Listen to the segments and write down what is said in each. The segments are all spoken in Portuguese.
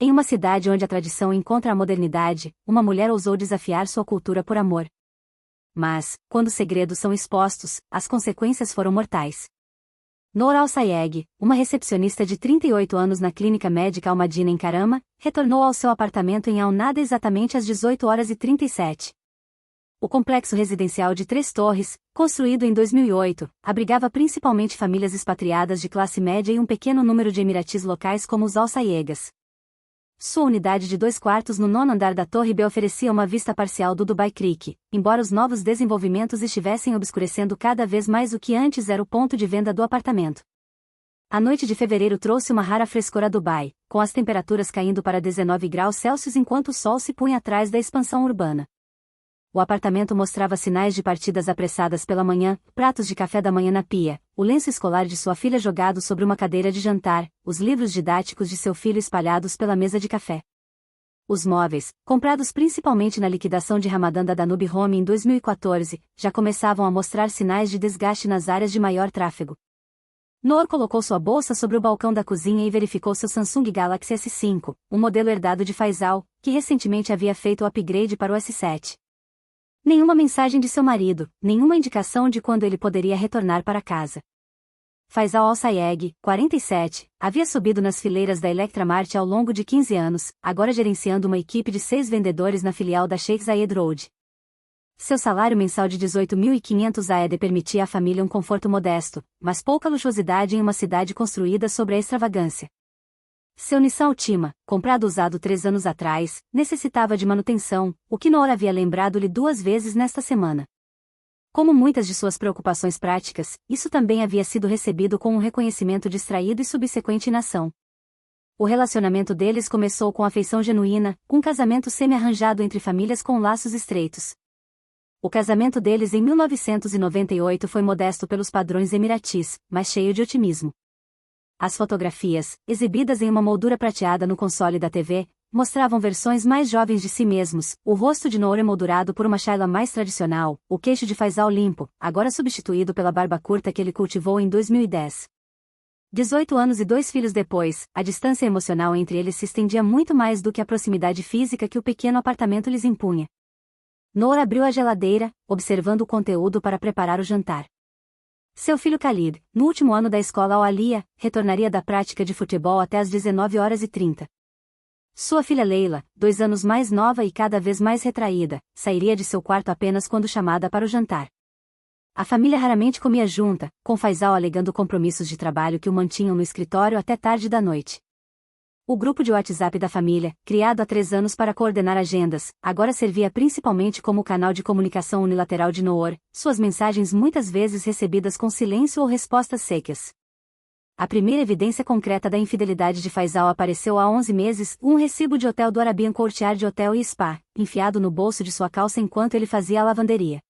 Em uma cidade onde a tradição encontra a modernidade, uma mulher ousou desafiar sua cultura por amor. Mas, quando segredos são expostos, as consequências foram mortais. Noor Al-Sayegh, uma recepcionista de 38 anos na clínica médica Al-Madina em Karama, retornou ao seu apartamento em Al-Nada exatamente às 18h37. O complexo residencial de 3 torres, construído em 2008, abrigava principalmente famílias expatriadas de classe média e um pequeno número de emiratis locais como os Al-Sayeghs. Sua unidade de 2 quartos no 9º andar da Torre B oferecia uma vista parcial do Dubai Creek, embora os novos desenvolvimentos estivessem obscurecendo cada vez mais o que antes era o ponto de venda do apartamento. A noite de fevereiro trouxe uma rara frescor a Dubai, com as temperaturas caindo para 19 graus Celsius enquanto o sol se punha atrás da expansão urbana. O apartamento mostrava sinais de partidas apressadas pela manhã, pratos de café da manhã na pia, o lenço escolar de sua filha jogado sobre uma cadeira de jantar, os livros didáticos de seu filho espalhados pela mesa de café. Os móveis, comprados principalmente na liquidação de Ramadã da Danube Home em 2014, já começavam a mostrar sinais de desgaste nas áreas de maior tráfego. Noor colocou sua bolsa sobre o balcão da cozinha e verificou seu Samsung Galaxy S5, um modelo herdado de Faisal, que recentemente havia feito o upgrade para o S7. Nenhuma mensagem de seu marido, nenhuma indicação de quando ele poderia retornar para casa. Faisal Al-Sayegh, 47, havia subido nas fileiras da Electramart ao longo de 15 anos, agora gerenciando uma equipe de 6 vendedores na filial da Sheikh Zayed Road. Seu salário mensal de 18.500 AED permitia à família um conforto modesto, mas pouca luxuosidade em uma cidade construída sobre a extravagância. Seu Nissan Altima, comprado usado 3 anos atrás, necessitava de manutenção, o que Noor havia lembrado-lhe 2 vezes nesta semana. Como muitas de suas preocupações práticas, isso também havia sido recebido com um reconhecimento distraído e subsequente inação. O relacionamento deles começou com afeição genuína, um casamento semi-arranjado entre famílias com laços estreitos. O casamento deles em 1998 foi modesto pelos padrões emiratis, mas cheio de otimismo. As fotografias, exibidas em uma moldura prateada no console da TV, mostravam versões mais jovens de si mesmos, o rosto de Noor emoldurado por uma shaila mais tradicional, o queixo de Faisal limpo, agora substituído pela barba curta que ele cultivou em 2010. 18 anos e 2 filhos depois, a distância emocional entre eles se estendia muito mais do que a proximidade física que o pequeno apartamento lhes impunha. Noor abriu a geladeira, observando o conteúdo para preparar o jantar. Seu filho Khalid, no último ano da escola Al-Aliyah, retornaria da prática de futebol até às 19h30. Sua filha Leila, 2 anos mais nova e cada vez mais retraída, sairia de seu quarto apenas quando chamada para o jantar. A família raramente comia junta, com Faisal alegando compromissos de trabalho que o mantinham no escritório até tarde da noite. O grupo de WhatsApp da família, criado há 3 anos para coordenar agendas, agora servia principalmente como canal de comunicação unilateral de Noor, suas mensagens muitas vezes recebidas com silêncio ou respostas secas. A primeira evidência concreta da infidelidade de Faisal apareceu há 11 meses, um recibo de hotel do Arabian Courtyard Hotel e Spa, enfiado no bolso de sua calça enquanto ele fazia a lavanderia.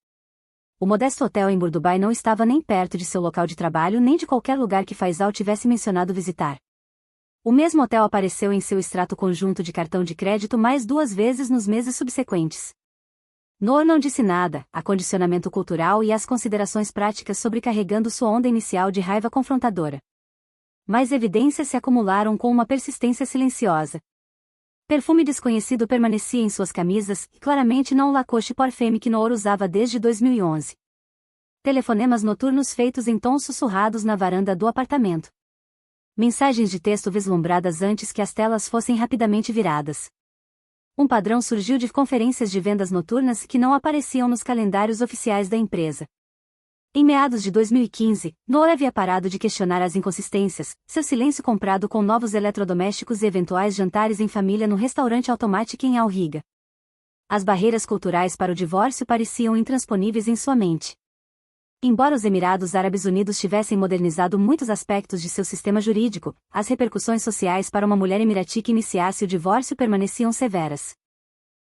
O modesto hotel em Dubai não estava nem perto de seu local de trabalho nem de qualquer lugar que Faisal tivesse mencionado visitar. O mesmo hotel apareceu em seu extrato conjunto de cartão de crédito mais 2 vezes nos meses subsequentes. Noor não disse nada, a condicionamento cultural e as considerações práticas sobrecarregando sua onda inicial de raiva confrontadora. Mas evidências se acumularam com uma persistência silenciosa. Perfume desconhecido permanecia em suas camisas, e claramente não o Lacoste Parfum que Noor usava desde 2011. Telefonemas noturnos feitos em tons sussurrados na varanda do apartamento. Mensagens de texto vislumbradas antes que as telas fossem rapidamente viradas. Um padrão surgiu de conferências de vendas noturnas que não apareciam nos calendários oficiais da empresa. Em meados de 2015, Noor havia parado de questionar as inconsistências, seu silêncio comprado com novos eletrodomésticos e eventuais jantares em família no restaurante Automatic em Al Riga. As barreiras culturais para o divórcio pareciam intransponíveis em sua mente. Embora os Emirados Árabes Unidos tivessem modernizado muitos aspectos de seu sistema jurídico, as repercussões sociais para uma mulher emirati que iniciasse o divórcio permaneciam severas.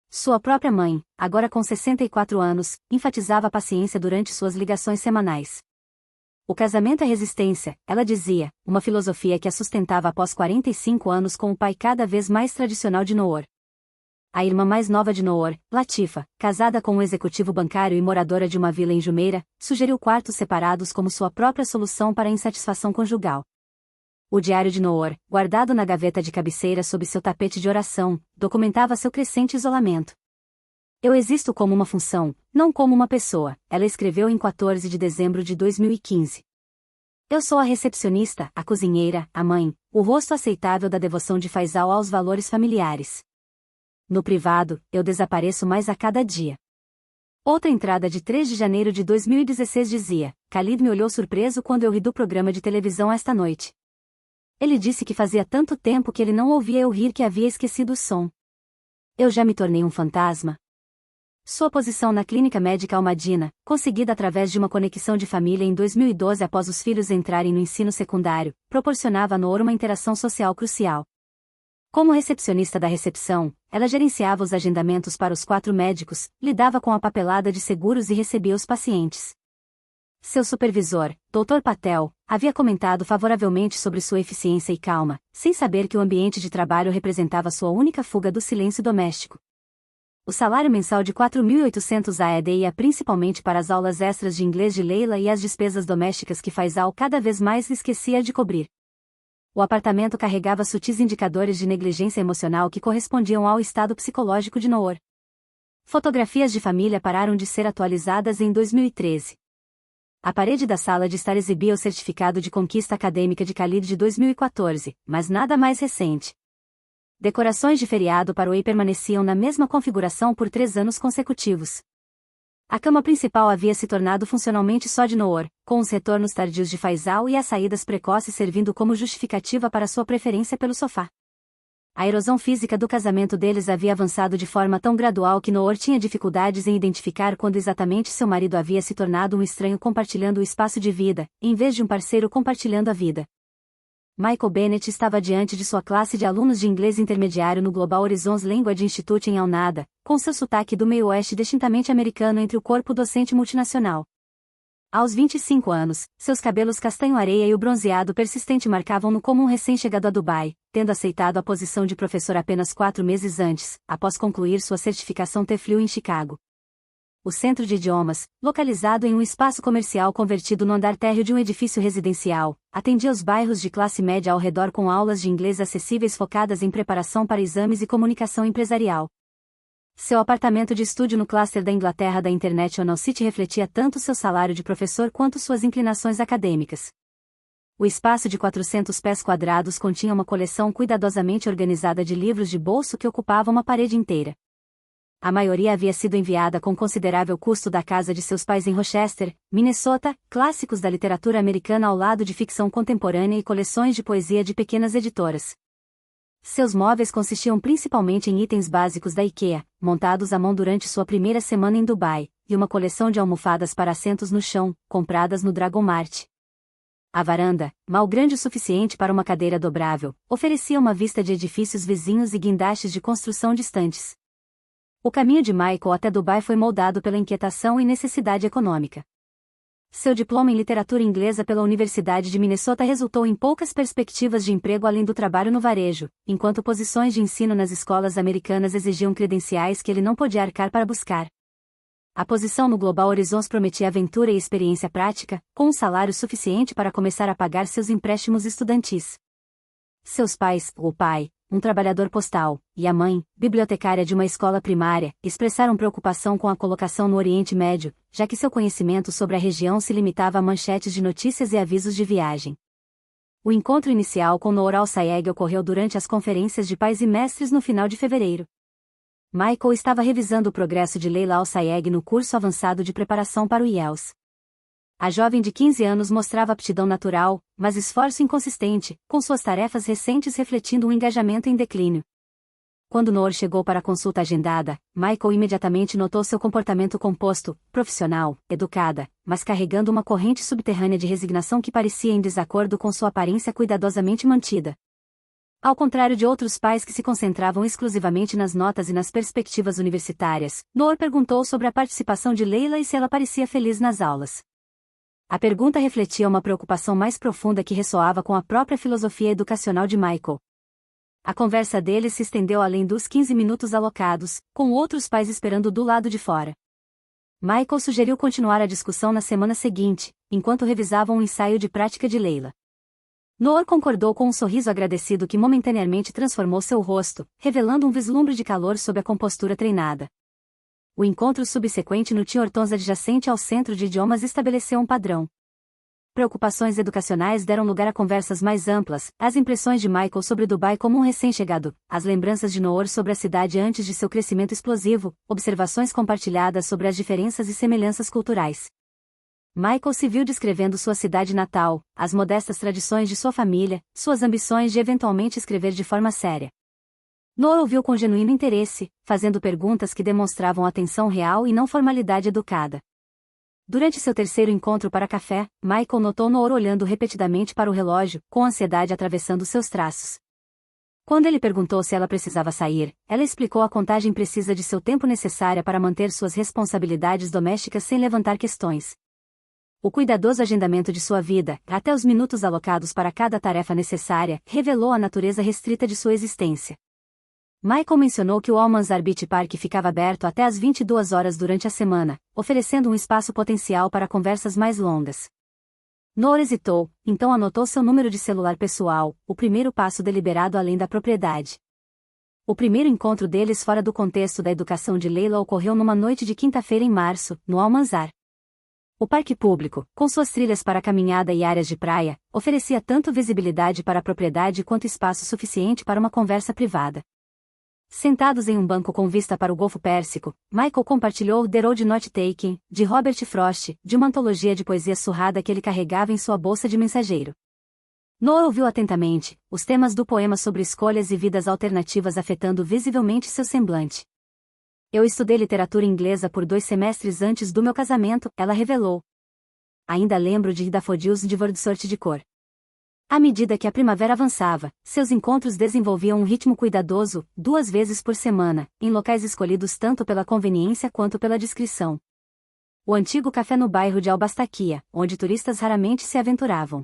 Sua própria mãe, agora com 64 anos, enfatizava a paciência durante suas ligações semanais. O casamento é resistência, ela dizia, uma filosofia que a sustentava após 45 anos com o pai cada vez mais tradicional de Noor. A irmã mais nova de Noor, Latifa, casada com um executivo bancário e moradora de uma vila em Jumeirah, sugeriu quartos separados como sua própria solução para a insatisfação conjugal. O diário de Noor, guardado na gaveta de cabeceira sob seu tapete de oração, documentava seu crescente isolamento. Eu existo como uma função, não como uma pessoa, ela escreveu em 14 de dezembro de 2015. Eu sou a recepcionista, a cozinheira, a mãe, o rosto aceitável da devoção de Faisal aos valores familiares. No privado, eu desapareço mais a cada dia. Outra entrada de 3 de janeiro de 2016 dizia: Khalid me olhou surpreso quando eu ri do programa de televisão esta noite. Ele disse que fazia tanto tempo que ele não ouvia eu rir que havia esquecido o som. Eu já me tornei um fantasma? Sua posição na clínica médica Al-Madina, conseguida através de uma conexão de família em 2012 após os filhos entrarem no ensino secundário, proporcionava a Noor uma interação social crucial. Como recepcionista da recepção, ela gerenciava os agendamentos para os 4 médicos, lidava com a papelada de seguros e recebia os pacientes. Seu supervisor, Dr. Patel, havia comentado favoravelmente sobre sua eficiência e calma, sem saber que o ambiente de trabalho representava sua única fuga do silêncio doméstico. O salário mensal de 4.800 AED ia principalmente para as aulas extras de inglês de Leila e as despesas domésticas que Faisal cada vez mais esquecia de cobrir. O apartamento carregava sutis indicadores de negligência emocional que correspondiam ao estado psicológico de Noor. Fotografias de família pararam de ser atualizadas em 2013. A parede da sala de estar exibia o certificado de conquista acadêmica de Khalid de 2014, mas nada mais recente. Decorações de feriado para o EI permaneciam na mesma configuração por 3 anos consecutivos. A cama principal havia se tornado funcionalmente só de Noor, com os retornos tardios de Faisal e as saídas precoces servindo como justificativa para sua preferência pelo sofá. A erosão física do casamento deles havia avançado de forma tão gradual que Noor tinha dificuldades em identificar quando exatamente seu marido havia se tornado um estranho compartilhando o espaço de vida, em vez de um parceiro compartilhando a vida. Michael Bennett estava diante de sua classe de alunos de inglês intermediário no Global Horizons Language Institute em Al-Nada, com seu sotaque do meio-oeste distintamente americano entre o corpo docente multinacional. Aos 25 anos, seus cabelos castanho-areia e o bronzeado persistente marcavam-no como um recém-chegado a Dubai, tendo aceitado a posição de professor apenas 4 meses antes, após concluir sua certificação TEFL em Chicago. O centro de idiomas, localizado em um espaço comercial convertido no andar térreo de um edifício residencial, atendia os bairros de classe média ao redor com aulas de inglês acessíveis focadas em preparação para exames e comunicação empresarial. Seu apartamento de estúdio no cluster da Inglaterra da International City refletia tanto seu salário de professor quanto suas inclinações acadêmicas. O espaço de 400 pés quadrados continha uma coleção cuidadosamente organizada de livros de bolso que ocupava uma parede inteira. A maioria havia sido enviada com considerável custo da casa de seus pais em Rochester, Minnesota, clássicos da literatura americana ao lado de ficção contemporânea e coleções de poesia de pequenas editoras. Seus móveis consistiam principalmente em itens básicos da IKEA, montados à mão durante sua primeira semana em Dubai, e uma coleção de almofadas para assentos no chão, compradas no Dragon Mart. A varanda, mal grande o suficiente para uma cadeira dobrável, oferecia uma vista de edifícios vizinhos e guindastes de construção distantes. O caminho de Michael até Dubai foi moldado pela inquietação e necessidade econômica. Seu diploma em literatura inglesa pela Universidade de Minnesota resultou em poucas perspectivas de emprego além do trabalho no varejo, enquanto posições de ensino nas escolas americanas exigiam credenciais que ele não podia arcar para buscar. A posição no Global Horizons prometia aventura e experiência prática, com um salário suficiente para começar a pagar seus empréstimos estudantis. Seus pais, o pai, um trabalhador postal, e a mãe, bibliotecária de uma escola primária, expressaram preocupação com a colocação no Oriente Médio, já que seu conhecimento sobre a região se limitava a manchetes de notícias e avisos de viagem. O encontro inicial com Noor Al-Sayegh ocorreu durante as conferências de pais e mestres no final de fevereiro. Michael estava revisando o progresso de Leila Al-Sayegh no curso avançado de preparação para o IELTS. A jovem de 15 anos mostrava aptidão natural, mas esforço inconsistente, com suas tarefas recentes refletindo um engajamento em declínio. Quando Noor chegou para a consulta agendada, Michael imediatamente notou seu comportamento composto, profissional, educada, mas carregando uma corrente subterrânea de resignação que parecia em desacordo com sua aparência cuidadosamente mantida. Ao contrário de outros pais que se concentravam exclusivamente nas notas e nas perspectivas universitárias, Noor perguntou sobre a participação de Leila e se ela parecia feliz nas aulas. A pergunta refletia uma preocupação mais profunda que ressoava com a própria filosofia educacional de Michael. A conversa deles se estendeu além dos 15 minutos alocados, com outros pais esperando do lado de fora. Michael sugeriu continuar a discussão na semana seguinte, enquanto revisavam um ensaio de prática de Leila. Noor concordou com um sorriso agradecido que momentaneamente transformou seu rosto, revelando um vislumbre de calor sob a compostura treinada. O encontro subsequente no Tim Hortons adjacente ao Centro de Idiomas estabeleceu um padrão. Preocupações educacionais deram lugar a conversas mais amplas, as impressões de Michael sobre Dubai como um recém-chegado, as lembranças de Noor sobre a cidade antes de seu crescimento explosivo, observações compartilhadas sobre as diferenças e semelhanças culturais. Michael se viu descrevendo sua cidade natal, as modestas tradições de sua família, suas ambições de eventualmente escrever de forma séria. Noor ouviu com genuíno interesse, fazendo perguntas que demonstravam atenção real e não formalidade educada. Durante seu terceiro encontro para café, Michael notou Noor olhando repetidamente para o relógio, com ansiedade atravessando seus traços. Quando ele perguntou se ela precisava sair, ela explicou a contagem precisa de seu tempo necessária para manter suas responsabilidades domésticas sem levantar questões. O cuidadoso agendamento de sua vida, até os minutos alocados para cada tarefa necessária, revelou a natureza restrita de sua existência. Michael mencionou que o Al Manzar Beach Park ficava aberto até às 22 horas durante a semana, oferecendo um espaço potencial para conversas mais longas. Noor hesitou, então anotou seu número de celular pessoal, o primeiro passo deliberado além da propriedade. O primeiro encontro deles fora do contexto da educação de Leila ocorreu numa noite de quinta-feira em março, no Al Manzar. O parque público, com suas trilhas para caminhada e áreas de praia, oferecia tanto visibilidade para a propriedade quanto espaço suficiente para uma conversa privada. Sentados em um banco com vista para o Golfo Pérsico, Michael compartilhou The Road Not Taken, de Robert Frost, de uma antologia de poesia surrada que ele carregava em sua bolsa de mensageiro. Noor ouviu atentamente, os temas do poema sobre escolhas e vidas alternativas afetando visivelmente seu semblante. Eu estudei literatura inglesa por 2 semestres antes do meu casamento, ela revelou. Ainda lembro de Daffodils de Wordsworth de cor. À medida que a primavera avançava, seus encontros desenvolviam um ritmo cuidadoso, 2 vezes por semana, em locais escolhidos tanto pela conveniência quanto pela discrição. O antigo café no bairro de Al-Bastaquia, onde turistas raramente se aventuravam.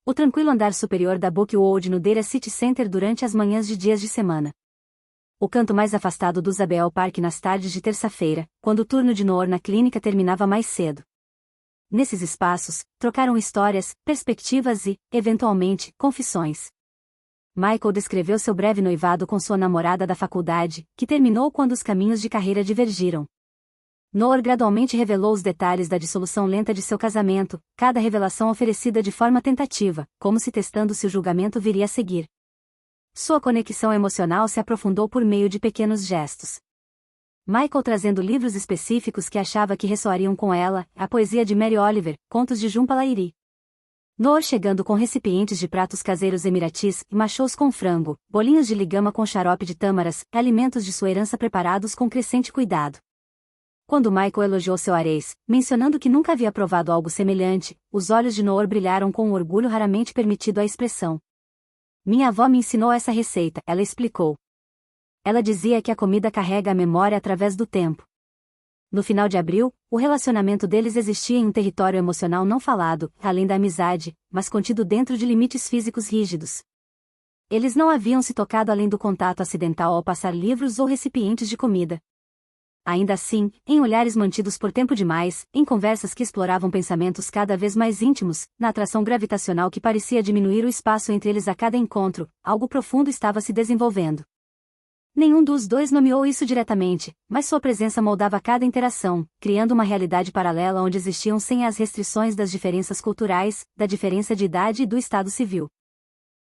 O tranquilo andar superior da Bookwood no Deira City Center durante as manhãs de dias de semana. O canto mais afastado do Zabeel Park nas tardes de terça-feira, quando o turno de Noor na clínica terminava mais cedo. Nesses espaços, trocaram histórias, perspectivas e, eventualmente, confissões. Michael descreveu seu breve noivado com sua namorada da faculdade, que terminou quando os caminhos de carreira divergiram. Noor gradualmente revelou os detalhes da dissolução lenta de seu casamento, cada revelação oferecida de forma tentativa, como se testando se o julgamento viria a seguir. Sua conexão emocional se aprofundou por meio de pequenos gestos. Michael trazendo livros específicos que achava que ressoariam com ela, a poesia de Mary Oliver, contos de Jhumpa Lahiri. Noor chegando com recipientes de pratos caseiros emiratis, machos com frango, bolinhos de ligama com xarope de tâmaras, alimentos de sua herança preparados com crescente cuidado. Quando Michael elogiou seu arês, mencionando que nunca havia provado algo semelhante, os olhos de Noor brilharam com um orgulho raramente permitido à expressão. Minha avó me ensinou essa receita, ela explicou. Ela dizia que a comida carrega a memória através do tempo. No final de abril, o relacionamento deles existia em um território emocional não falado, além da amizade, mas contido dentro de limites físicos rígidos. Eles não haviam se tocado além do contato acidental ao passar livros ou recipientes de comida. Ainda assim, em olhares mantidos por tempo demais, em conversas que exploravam pensamentos cada vez mais íntimos, na atração gravitacional que parecia diminuir o espaço entre eles a cada encontro, algo profundo estava se desenvolvendo. Nenhum dos dois nomeou isso diretamente, mas sua presença moldava cada interação, criando uma realidade paralela onde existiam sem as restrições das diferenças culturais, da diferença de idade e do estado civil.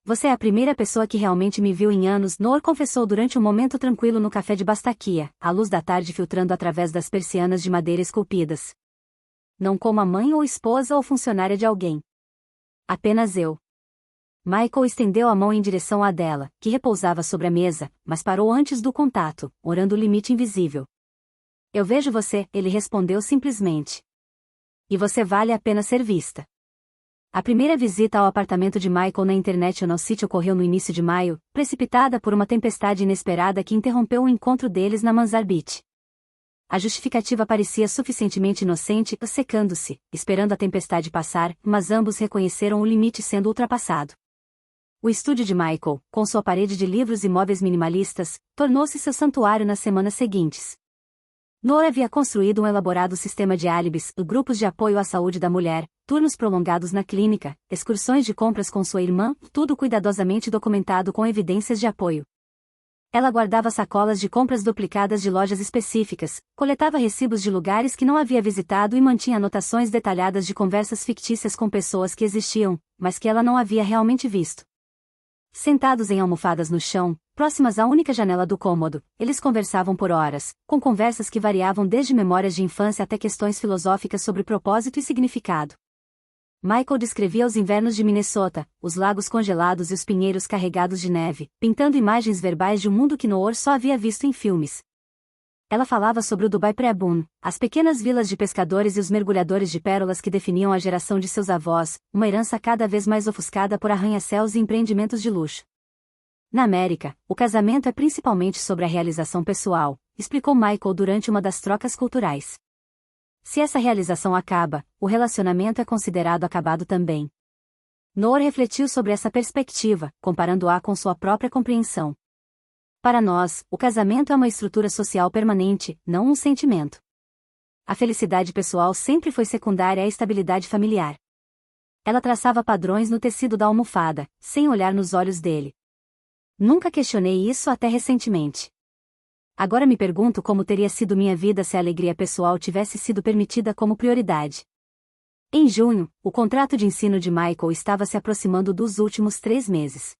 Você é a primeira pessoa que realmente me viu em anos, Noor confessou durante um momento tranquilo no café de Bastaquia, a luz da tarde filtrando através das persianas de madeira esculpidas. Não como a mãe ou esposa ou funcionária de alguém. Apenas eu. Michael estendeu a mão em direção à dela, que repousava sobre a mesa, mas parou antes do contato, orando o limite invisível. Eu vejo você, ele respondeu simplesmente. E você vale a pena ser vista. A primeira visita ao apartamento de Michael na International City ocorreu no início de maio, precipitada por uma tempestade inesperada que interrompeu o encontro deles na Manzar Beach. A justificativa parecia suficientemente inocente, secando-se, esperando a tempestade passar, mas ambos reconheceram o limite sendo ultrapassado. O estúdio de Michael, com sua parede de livros e móveis minimalistas, tornou-se seu santuário nas semanas seguintes. Noor havia construído um elaborado sistema de álibis, grupos de apoio à saúde da mulher, turnos prolongados na clínica, excursões de compras com sua irmã, tudo cuidadosamente documentado com evidências de apoio. Ela guardava sacolas de compras duplicadas de lojas específicas, coletava recibos de lugares que não havia visitado e mantinha anotações detalhadas de conversas fictícias com pessoas que existiam, mas que ela não havia realmente visto. Sentados em almofadas no chão, próximas à única janela do cômodo, eles conversavam por horas, com conversas que variavam desde memórias de infância até questões filosóficas sobre propósito e significado. Michael descrevia os invernos de Minnesota, os lagos congelados e os pinheiros carregados de neve, pintando imagens verbais de um mundo que Noor só havia visto em filmes. Ela falava sobre o Dubai pré-boom, as pequenas vilas de pescadores e os mergulhadores de pérolas que definiam a geração de seus avós, uma herança cada vez mais ofuscada por arranha-céus e empreendimentos de luxo. Na América, o casamento é principalmente sobre a realização pessoal, explicou Michael durante uma das trocas culturais. Se essa realização acaba, o relacionamento é considerado acabado também. Noor refletiu sobre essa perspectiva, comparando-a com sua própria compreensão. Para nós, o casamento é uma estrutura social permanente, não um sentimento. A felicidade pessoal sempre foi secundária à estabilidade familiar. Ela traçava padrões no tecido da almofada, sem olhar nos olhos dele. Nunca questionei isso até recentemente. Agora me pergunto como teria sido minha vida se a alegria pessoal tivesse sido permitida como prioridade. Em junho, o contrato de ensino de Michael estava se aproximando dos últimos 3 meses.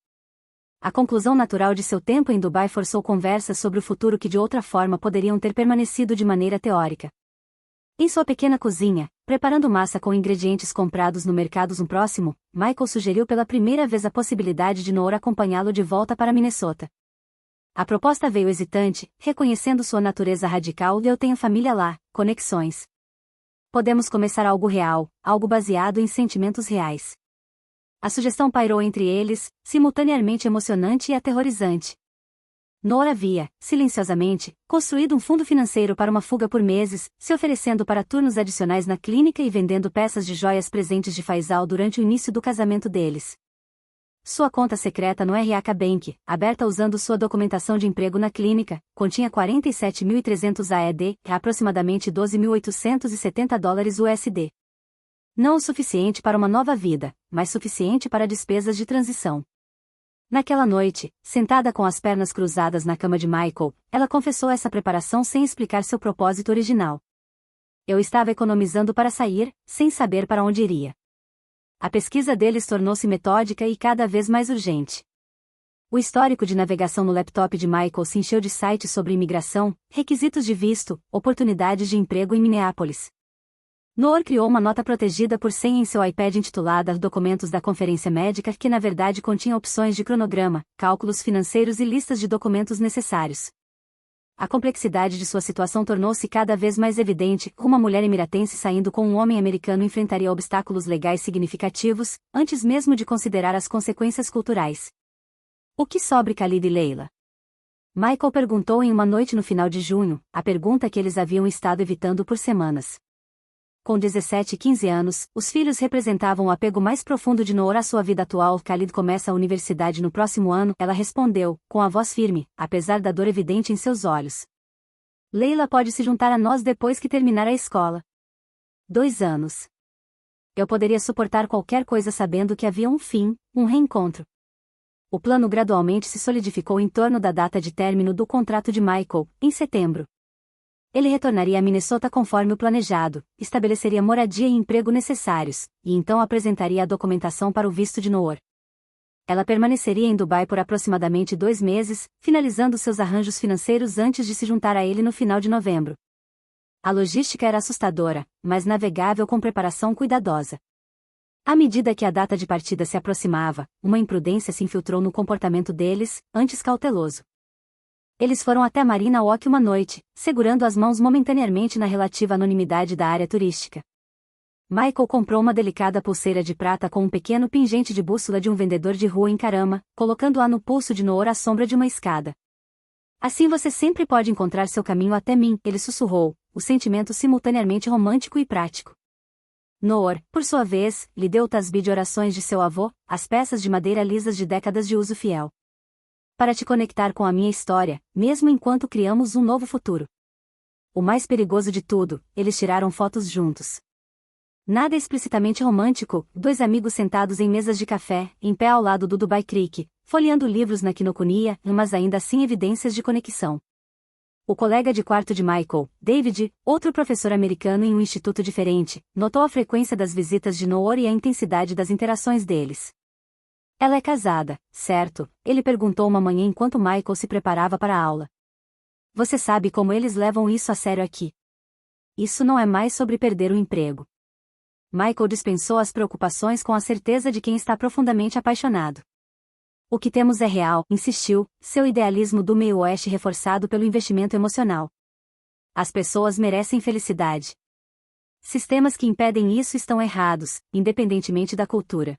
A conclusão natural de seu tempo em Dubai forçou conversas sobre o futuro que de outra forma poderiam ter permanecido de maneira teórica. Em sua pequena cozinha, preparando massa com ingredientes comprados no mercado próximo, Michael sugeriu pela primeira vez a possibilidade de Noor acompanhá-lo de volta para Minnesota. A proposta veio hesitante, reconhecendo sua natureza radical e eu tenho família lá, conexões. Podemos começar algo real, algo baseado em sentimentos reais. A sugestão pairou entre eles, simultaneamente emocionante e aterrorizante. Noor havia, silenciosamente, construído um fundo financeiro para uma fuga por meses, se oferecendo para turnos adicionais na clínica e vendendo peças de joias presentes de Faisal durante o início do casamento deles. Sua conta secreta no RK Bank, aberta usando sua documentação de emprego na clínica, continha 47.300 AED, aproximadamente $12.870 USD. Não o suficiente para uma nova vida, mas suficiente para despesas de transição. Naquela noite, sentada com as pernas cruzadas na cama de Michael, ela confessou essa preparação sem explicar seu propósito original. Eu estava economizando para sair, sem saber para onde iria. A pesquisa deles tornou-se metódica e cada vez mais urgente. O histórico de navegação no laptop de Michael se encheu de sites sobre imigração, requisitos de visto, oportunidades de emprego em Minneapolis. Noor criou uma nota protegida por senha em seu iPad intitulada Documentos da Conferência Médica que na verdade continha opções de cronograma, cálculos financeiros e listas de documentos necessários. A complexidade de sua situação tornou-se cada vez mais evidente. Uma mulher emiratense saindo com um homem americano enfrentaria obstáculos legais significativos, antes mesmo de considerar as consequências culturais. O que sobre Khalid e Leila? Michael perguntou em uma noite no final de junho, a pergunta que eles haviam estado evitando por semanas. Com 17 e 15 anos, os filhos representavam o apego mais profundo de Noor à sua vida atual. Khalid começa a universidade no próximo ano, ela respondeu, com a voz firme, apesar da dor evidente em seus olhos. Leila pode se juntar a nós depois que terminar a escola. 2 anos. Eu poderia suportar qualquer coisa sabendo que havia um fim, um reencontro. O plano gradualmente se solidificou em torno da data de término do contrato de Michael, em setembro. Ele retornaria a Minnesota conforme o planejado, estabeleceria moradia e emprego necessários, e então apresentaria a documentação para o visto de Noor. Ela permaneceria em Dubai por aproximadamente 2 meses, finalizando seus arranjos financeiros antes de se juntar a ele no final de novembro. A logística era assustadora, mas navegável com preparação cuidadosa. À medida que a data de partida se aproximava, uma imprudência se infiltrou no comportamento deles, antes cauteloso. Eles foram até Marina Walk uma noite, segurando as mãos momentaneamente na relativa anonimidade da área turística. Michael comprou uma delicada pulseira de prata com um pequeno pingente de bússola de um vendedor de rua em Karama, colocando-a no pulso de Noor à sombra de uma escada. Assim você sempre pode encontrar seu caminho até mim, ele sussurrou, o sentimento simultaneamente romântico e prático. Noor, por sua vez, lhe deu o tasbih de orações de seu avô, as peças de madeira lisas de décadas de uso fiel. Para te conectar com a minha história, mesmo enquanto criamos um novo futuro. O mais perigoso de tudo, eles tiraram fotos juntos. Nada explicitamente romântico, dois amigos sentados em mesas de café, em pé ao lado do Dubai Creek, folheando livros na Kinokuniya, mas ainda assim evidências de conexão. O colega de quarto de Michael, David, outro professor americano em um instituto diferente, notou a frequência das visitas de Noor e a intensidade das interações deles. Ela é casada, certo? Ele perguntou uma manhã enquanto Michael se preparava para a aula. Você sabe como eles levam isso a sério aqui? Isso não é mais sobre perder o emprego. Michael dispensou as preocupações com a certeza de quem está profundamente apaixonado. O que temos é real, insistiu, seu idealismo do meio-oeste reforçado pelo investimento emocional. As pessoas merecem felicidade. Sistemas que impedem isso estão errados, independentemente da cultura.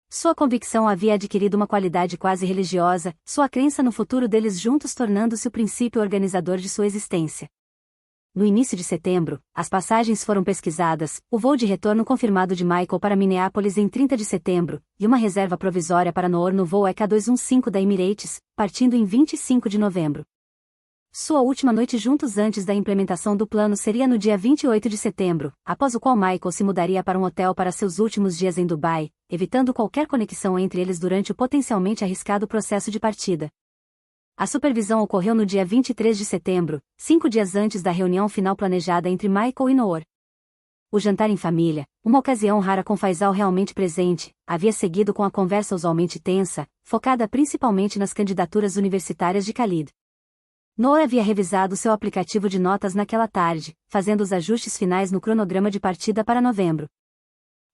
Sua convicção havia adquirido uma qualidade quase religiosa, sua crença no futuro deles juntos tornando-se o princípio organizador de sua existência. No início de setembro, as passagens foram pesquisadas, o voo de retorno confirmado de Michael para Minneapolis em 30 de setembro, e uma reserva provisória para Noor no voo EK215 da Emirates, partindo em 25 de novembro. Sua última noite juntos antes da implementação do plano seria no dia 28 de setembro, após o qual Michael se mudaria para um hotel para seus últimos dias em Dubai, evitando qualquer conexão entre eles durante o potencialmente arriscado processo de partida. A supervisão ocorreu no dia 23 de setembro, 5 dias antes da reunião final planejada entre Michael e Noor. O jantar em família, uma ocasião rara com Faisal realmente presente, havia seguido com a conversa usualmente tensa, focada principalmente nas candidaturas universitárias de Khalid. Noor havia revisado seu aplicativo de notas naquela tarde, fazendo os ajustes finais no cronograma de partida para novembro.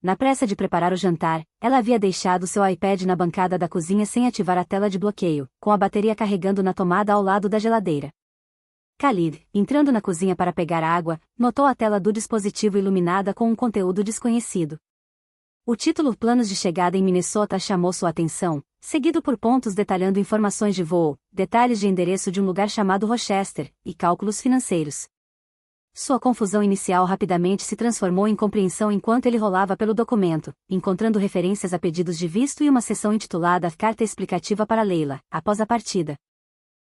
Na pressa de preparar o jantar, ela havia deixado seu iPad na bancada da cozinha sem ativar a tela de bloqueio, com a bateria carregando na tomada ao lado da geladeira. Khalid, entrando na cozinha para pegar água, notou a tela do dispositivo iluminada com um conteúdo desconhecido. O título Planos de Chegada em Minnesota chamou sua atenção, seguido por pontos detalhando informações de voo, detalhes de endereço de um lugar chamado Rochester, e cálculos financeiros. Sua confusão inicial rapidamente se transformou em compreensão enquanto ele rolava pelo documento, encontrando referências a pedidos de visto e uma seção intitulada Carta Explicativa para Leila, após a partida.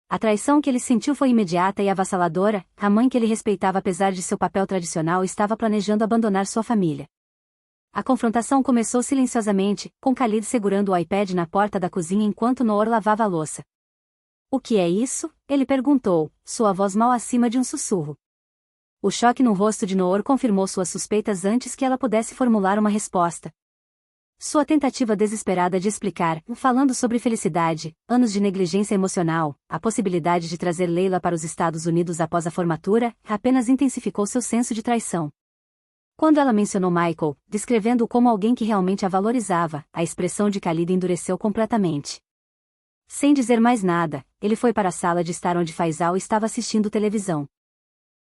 A traição que ele sentiu foi imediata e avassaladora, a mãe que ele respeitava apesar de seu papel tradicional estava planejando abandonar sua família. A confrontação começou silenciosamente, com Khalid segurando o iPad na porta da cozinha enquanto Noor lavava a louça. O que é isso? Ele perguntou, sua voz mal acima de um sussurro. O choque no rosto de Noor confirmou suas suspeitas antes que ela pudesse formular uma resposta. Sua tentativa desesperada de explicar, falando sobre felicidade, anos de negligência emocional, a possibilidade de trazer Leila para os Estados Unidos após a formatura, apenas intensificou seu senso de traição. Quando ela mencionou Michael, descrevendo-o como alguém que realmente a valorizava, a expressão de Khalid endureceu completamente. Sem dizer mais nada, ele foi para a sala de estar onde Faisal estava assistindo televisão.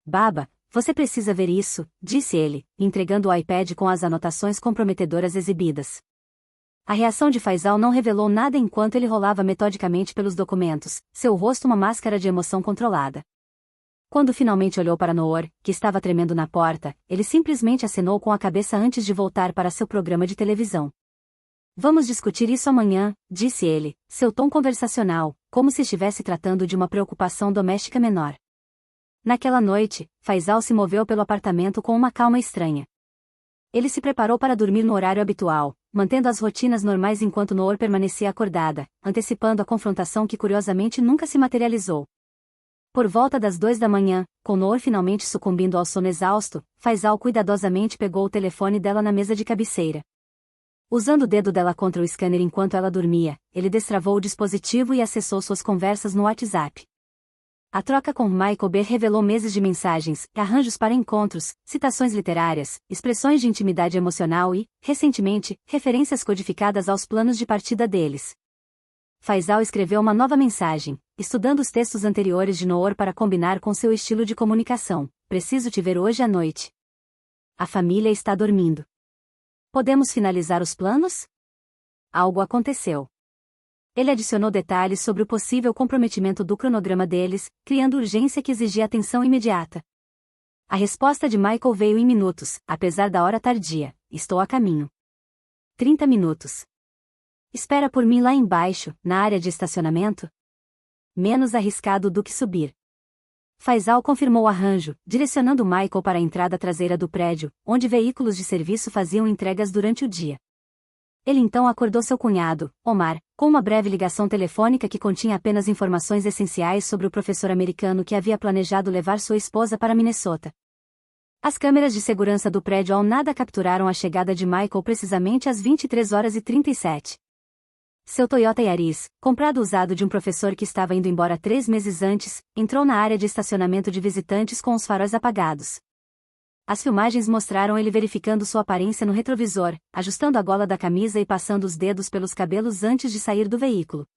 Baba, você precisa ver isso, disse ele, entregando o iPad com as anotações comprometedoras exibidas. A reação de Faisal não revelou nada enquanto ele rolava metodicamente pelos documentos, seu rosto uma máscara de emoção controlada. Quando finalmente olhou para Noor, que estava tremendo na porta, ele simplesmente acenou com a cabeça antes de voltar para seu programa de televisão. Vamos discutir isso amanhã, disse ele, seu tom conversacional, como se estivesse tratando de uma preocupação doméstica menor. Naquela noite, Faisal se moveu pelo apartamento com uma calma estranha. Ele se preparou para dormir no horário habitual, mantendo as rotinas normais enquanto Noor permanecia acordada, antecipando a confrontação que curiosamente nunca se materializou. Por volta das 2 da manhã, com Noor finalmente sucumbindo ao sono exausto, Faisal cuidadosamente pegou o telefone dela na mesa de cabeceira. Usando o dedo dela contra o scanner enquanto ela dormia, ele destravou o dispositivo e acessou suas conversas no WhatsApp. A troca com Michael B. revelou meses de mensagens, arranjos para encontros, citações literárias, expressões de intimidade emocional e, recentemente, referências codificadas aos planos de partida deles. Faisal escreveu uma nova mensagem, estudando os textos anteriores de Noor para combinar com seu estilo de comunicação. Preciso te ver hoje à noite. A família está dormindo. Podemos finalizar os planos? Algo aconteceu. Ele adicionou detalhes sobre o possível comprometimento do cronograma deles, criando urgência que exigia atenção imediata. A resposta de Michael veio em minutos, apesar da hora tardia. Estou a caminho. 30 minutos. Espera por mim lá embaixo, na área de estacionamento? Menos arriscado do que subir. Faisal confirmou o arranjo, direcionando Michael para a entrada traseira do prédio, onde veículos de serviço faziam entregas durante o dia. Ele então acordou seu cunhado, Omar, com uma breve ligação telefônica que continha apenas informações essenciais sobre o professor americano que havia planejado levar sua esposa para Minnesota. As câmeras de segurança do prédio ao nada capturaram a chegada de Michael precisamente às 23h37. Seu Toyota Yaris, comprado usado de um professor que estava indo embora 3 meses antes, entrou na área de estacionamento de visitantes com os faróis apagados. As filmagens mostraram ele verificando sua aparência no retrovisor, ajustando a gola da camisa e passando os dedos pelos cabelos antes de sair do veículo.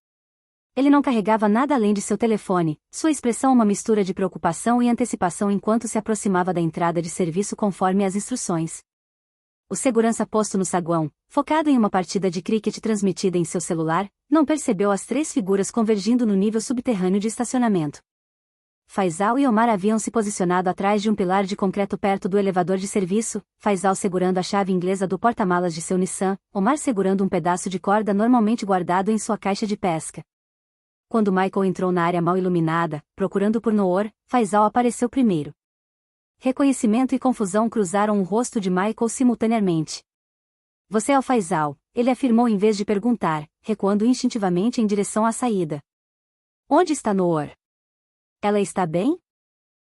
Ele não carregava nada além de seu telefone, sua expressão uma mistura de preocupação e antecipação enquanto se aproximava da entrada de serviço conforme as instruções. O segurança posto no saguão, focado em uma partida de cricket transmitida em seu celular, não percebeu as 3 figuras convergindo no nível subterrâneo de estacionamento. Faisal e Omar haviam se posicionado atrás de um pilar de concreto perto do elevador de serviço, Faisal segurando a chave inglesa do porta-malas de seu Nissan, Omar segurando um pedaço de corda normalmente guardado em sua caixa de pesca. Quando Michael entrou na área mal iluminada, procurando por Noor, Faisal apareceu primeiro. Reconhecimento e confusão cruzaram o rosto de Michael simultaneamente. Você é o Faisal, ele afirmou em vez de perguntar, recuando instintivamente em direção à saída. Onde está Noor? Ela está bem?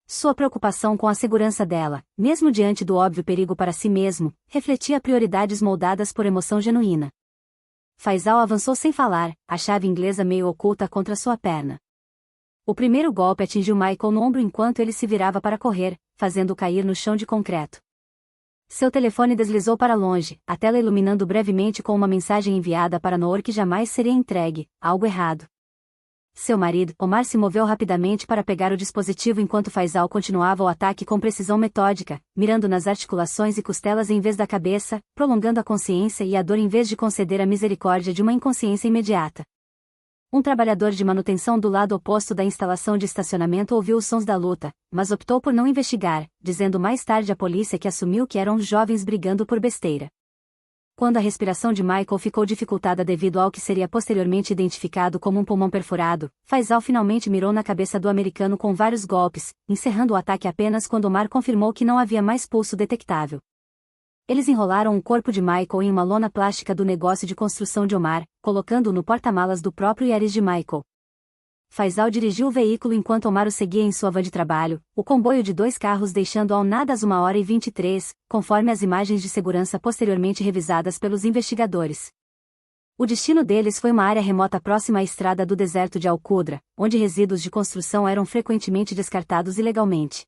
Sua preocupação com a segurança dela, mesmo diante do óbvio perigo para si mesmo, refletia prioridades moldadas por emoção genuína. Faisal avançou sem falar, a chave inglesa meio oculta contra sua perna. O primeiro golpe atingiu Michael no ombro enquanto ele se virava para correr, fazendo-o cair no chão de concreto. Seu telefone deslizou para longe, a tela iluminando brevemente com uma mensagem enviada para Noor que jamais seria entregue, algo errado. Seu marido, Omar, se moveu rapidamente para pegar o dispositivo enquanto Faisal continuava o ataque com precisão metódica, mirando nas articulações e costelas em vez da cabeça, prolongando a consciência e a dor em vez de conceder a misericórdia de uma inconsciência imediata. Um trabalhador de manutenção do lado oposto da instalação de estacionamento ouviu os sons da luta, mas optou por não investigar, dizendo mais tarde à polícia que assumiu que eram jovens brigando por besteira. Quando a respiração de Michael ficou dificultada devido ao que seria posteriormente identificado como um pulmão perfurado, Faisal finalmente mirou na cabeça do americano com vários golpes, encerrando o ataque apenas quando Omar confirmou que não havia mais pulso detectável. Eles enrolaram o corpo de Michael em uma lona plástica do negócio de construção de Omar, colocando-o no porta-malas do próprio Yaris de Michael. Faisal dirigiu o veículo enquanto Omar o seguia em sua van de trabalho, o comboio de 2 carros deixando ao nada às 1h23, conforme as imagens de segurança posteriormente revisadas pelos investigadores. O destino deles foi uma área remota próxima à estrada do deserto de Al-Qudra, onde resíduos de construção eram frequentemente descartados ilegalmente.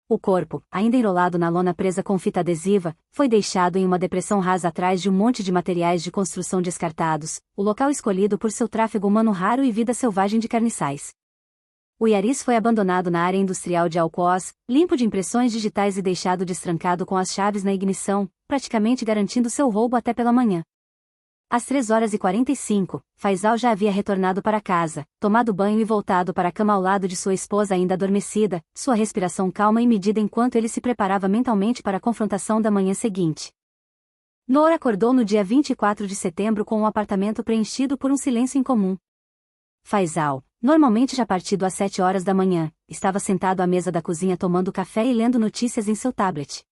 O corpo, ainda enrolado na lona presa com fita adesiva, foi deixado em uma depressão rasa atrás de um monte de materiais de construção descartados, o local escolhido por seu tráfego humano raro e vida selvagem de carniçais. O Yaris foi abandonado na área industrial de Al-Quoz, limpo de impressões digitais e deixado destrancado com as chaves na ignição, praticamente garantindo seu roubo até pela manhã. Às 3h45, Faisal já havia retornado para casa, tomado banho e voltado para a cama ao lado de sua esposa ainda adormecida, sua respiração calma e medida enquanto ele se preparava mentalmente para a confrontação da manhã seguinte. Noor acordou no dia 24 de setembro com um apartamento preenchido por um silêncio incomum. Faisal, normalmente já partido às 7h da manhã, estava sentado à mesa da cozinha tomando café e lendo notícias em seu tablet.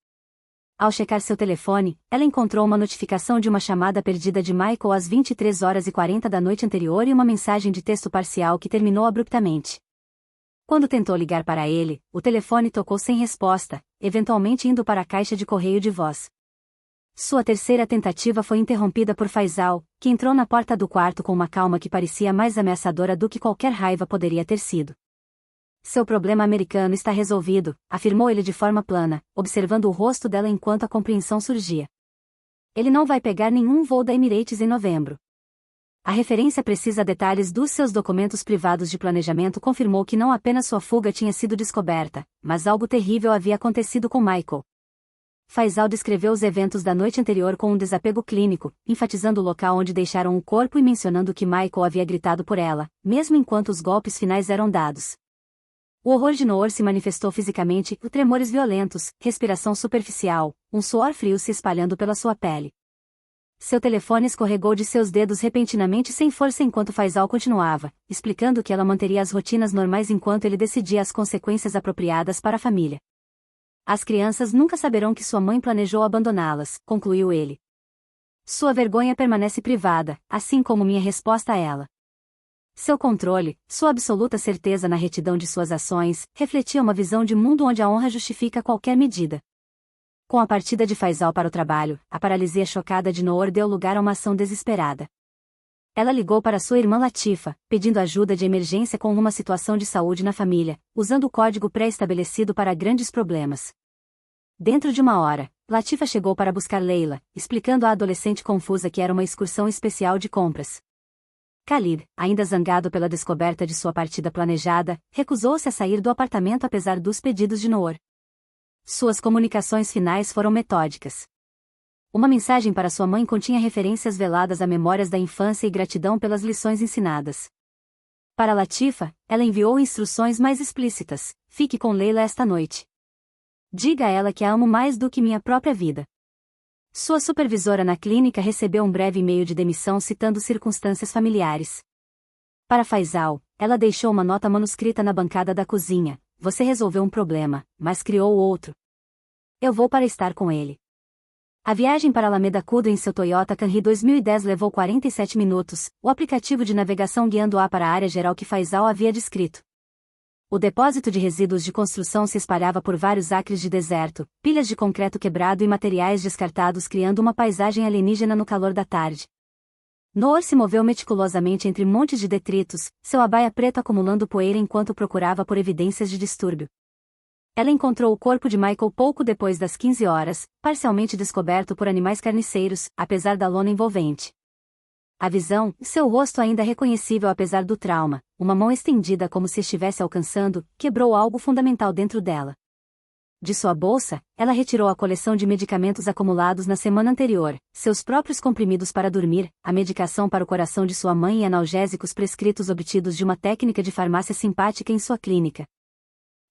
Ao checar seu telefone, ela encontrou uma notificação de uma chamada perdida de Michael às 23h40 da noite anterior e uma mensagem de texto parcial que terminou abruptamente. Quando tentou ligar para ele, o telefone tocou sem resposta, eventualmente indo para a caixa de correio de voz. Sua terceira tentativa foi interrompida por Faisal, que entrou na porta do quarto com uma calma que parecia mais ameaçadora do que qualquer raiva poderia ter sido. Seu problema americano está resolvido, afirmou ele de forma plana, observando o rosto dela enquanto a compreensão surgia. Ele não vai pegar nenhum voo da Emirates em novembro. A referência precisa detalhes dos seus documentos privados de planejamento confirmou que não apenas sua fuga tinha sido descoberta, mas algo terrível havia acontecido com Michael. Faisal descreveu os eventos da noite anterior com um desapego clínico, enfatizando o local onde deixaram o corpo e mencionando que Michael havia gritado por ela, mesmo enquanto os golpes finais eram dados. O horror de Noor se manifestou fisicamente, tremores violentos, respiração superficial, um suor frio se espalhando pela sua pele. Seu telefone escorregou de seus dedos repentinamente sem força enquanto Faisal continuava, explicando que ela manteria as rotinas normais enquanto ele decidia as consequências apropriadas para a família. As crianças nunca saberão que sua mãe planejou abandoná-las, concluiu ele. Sua vergonha permanece privada, assim como minha resposta a ela. Seu controle, sua absoluta certeza na retidão de suas ações, refletia uma visão de mundo onde a honra justifica qualquer medida. Com a partida de Faisal para o trabalho, a paralisia chocada de Noor deu lugar a uma ação desesperada. Ela ligou para sua irmã Latifa, pedindo ajuda de emergência com uma situação de saúde na família, usando o código pré-estabelecido para grandes problemas. Dentro de uma hora, Latifa chegou para buscar Leila, explicando à adolescente confusa que era uma excursão especial de compras. Khalid, ainda zangado pela descoberta de sua partida planejada, recusou-se a sair do apartamento apesar dos pedidos de Noor. Suas comunicações finais foram metódicas. Uma mensagem para sua mãe continha referências veladas a memórias da infância e gratidão pelas lições ensinadas. Para Latifa, ela enviou instruções mais explícitas: fique com Leila esta noite. Diga a ela que a amo mais do que minha própria vida. Sua supervisora na clínica recebeu um breve e-mail de demissão citando circunstâncias familiares. Para Faisal, ela deixou uma nota manuscrita na bancada da cozinha: você resolveu um problema, mas criou outro. Eu vou para estar com ele. A viagem para Alameda Coudo em seu Toyota Camry 2010 levou 47 minutos, o aplicativo de navegação guiando-a para a área geral que Faisal havia descrito. O depósito de resíduos de construção se espalhava por vários acres de deserto, pilhas de concreto quebrado e materiais descartados criando uma paisagem alienígena no calor da tarde. Noor se moveu meticulosamente entre montes de detritos, seu abaia preto acumulando poeira enquanto procurava por evidências de distúrbio. Ela encontrou o corpo de Michael pouco depois das 15 horas, parcialmente descoberto por animais carniceiros, apesar da lona envolvente. A visão, seu rosto ainda reconhecível apesar do trauma, uma mão estendida como se estivesse alcançando, quebrou algo fundamental dentro dela. De sua bolsa, ela retirou a coleção de medicamentos acumulados na semana anterior, seus próprios comprimidos para dormir, a medicação para o coração de sua mãe e analgésicos prescritos obtidos de uma técnica de farmácia simpática em sua clínica.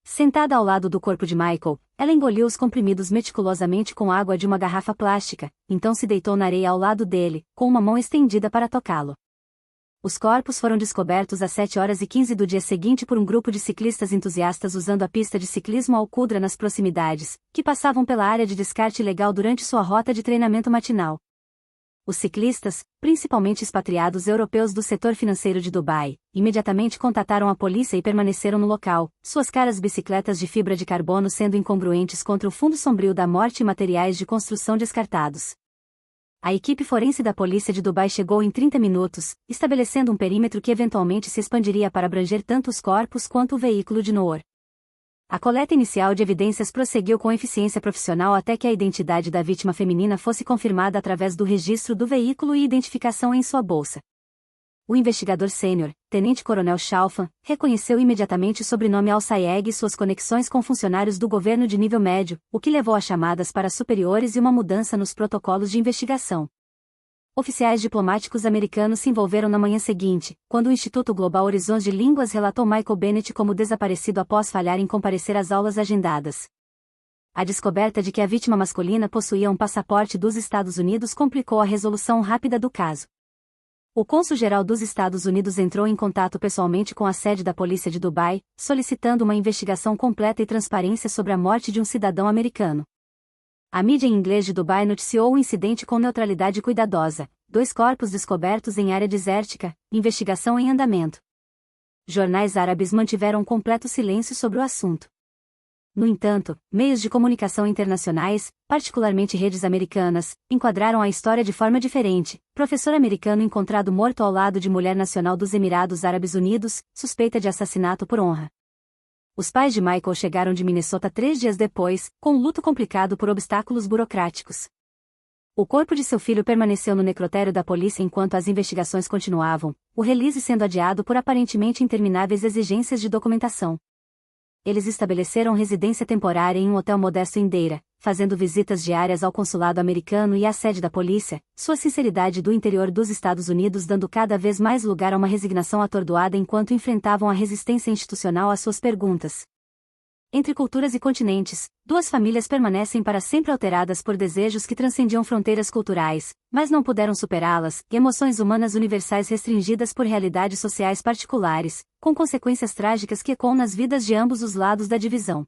Sentada ao lado do corpo de Michael, ela engoliu os comprimidos meticulosamente com água de uma garrafa plástica, então se deitou na areia ao lado dele, com uma mão estendida para tocá-lo. Os corpos foram descobertos às 7h15 do dia seguinte por um grupo de ciclistas entusiastas usando a pista de ciclismo Al-Qudra nas proximidades, que passavam pela área de descarte ilegal durante sua rota de treinamento matinal. Os ciclistas, principalmente expatriados europeus do setor financeiro de Dubai, imediatamente contataram a polícia e permaneceram no local, suas caras bicicletas de fibra de carbono sendo incongruentes contra o fundo sombrio da morte e materiais de construção descartados. A equipe forense da polícia de Dubai chegou em 30 minutos, estabelecendo um perímetro que eventualmente se expandiria para abranger tanto os corpos quanto o veículo de Noor. A coleta inicial de evidências prosseguiu com eficiência profissional até que a identidade da vítima feminina fosse confirmada através do registro do veículo e identificação em sua bolsa. O investigador sênior, tenente-coronel Chalfan, reconheceu imediatamente o sobrenome Al-Sayeg e suas conexões com funcionários do governo de nível médio, o que levou a chamadas para superiores e uma mudança nos protocolos de investigação. Oficiais diplomáticos americanos se envolveram na manhã seguinte, quando o Instituto Global Horizons de Línguas relatou Michael Bennett como desaparecido após falhar em comparecer às aulas agendadas. A descoberta de que a vítima masculina possuía um passaporte dos Estados Unidos complicou a resolução rápida do caso. O cônsul-geral dos Estados Unidos entrou em contato pessoalmente com a sede da polícia de Dubai, solicitando uma investigação completa e transparência sobre a morte de um cidadão americano. A mídia em inglês de Dubai noticiou o incidente com neutralidade cuidadosa: 2 corpos descobertos em área desértica, investigação em andamento. Jornais árabes mantiveram completo silêncio sobre o assunto. No entanto, meios de comunicação internacionais, particularmente redes americanas, enquadraram a história de forma diferente. Professor americano encontrado morto ao lado de mulher nacional dos Emirados Árabes Unidos, suspeita de assassinato por honra. Os pais de Michael chegaram de Minnesota 3 dias depois, com um luto complicado por obstáculos burocráticos. O corpo de seu filho permaneceu no necrotério da polícia enquanto as investigações continuavam, o release sendo adiado por aparentemente intermináveis exigências de documentação. Eles estabeleceram residência temporária em um hotel modesto em Deira, fazendo visitas diárias ao consulado americano e à sede da polícia, sua sinceridade do interior dos Estados Unidos dando cada vez mais lugar a uma resignação atordoada enquanto enfrentavam a resistência institucional às suas perguntas. entre culturas e continentes, duas famílias permanecem para sempre alteradas por desejos que transcendiam fronteiras culturais, mas não puderam superá-las, e emoções humanas universais restringidas por realidades sociais particulares, com consequências trágicas que ecoam nas vidas de ambos os lados da divisão.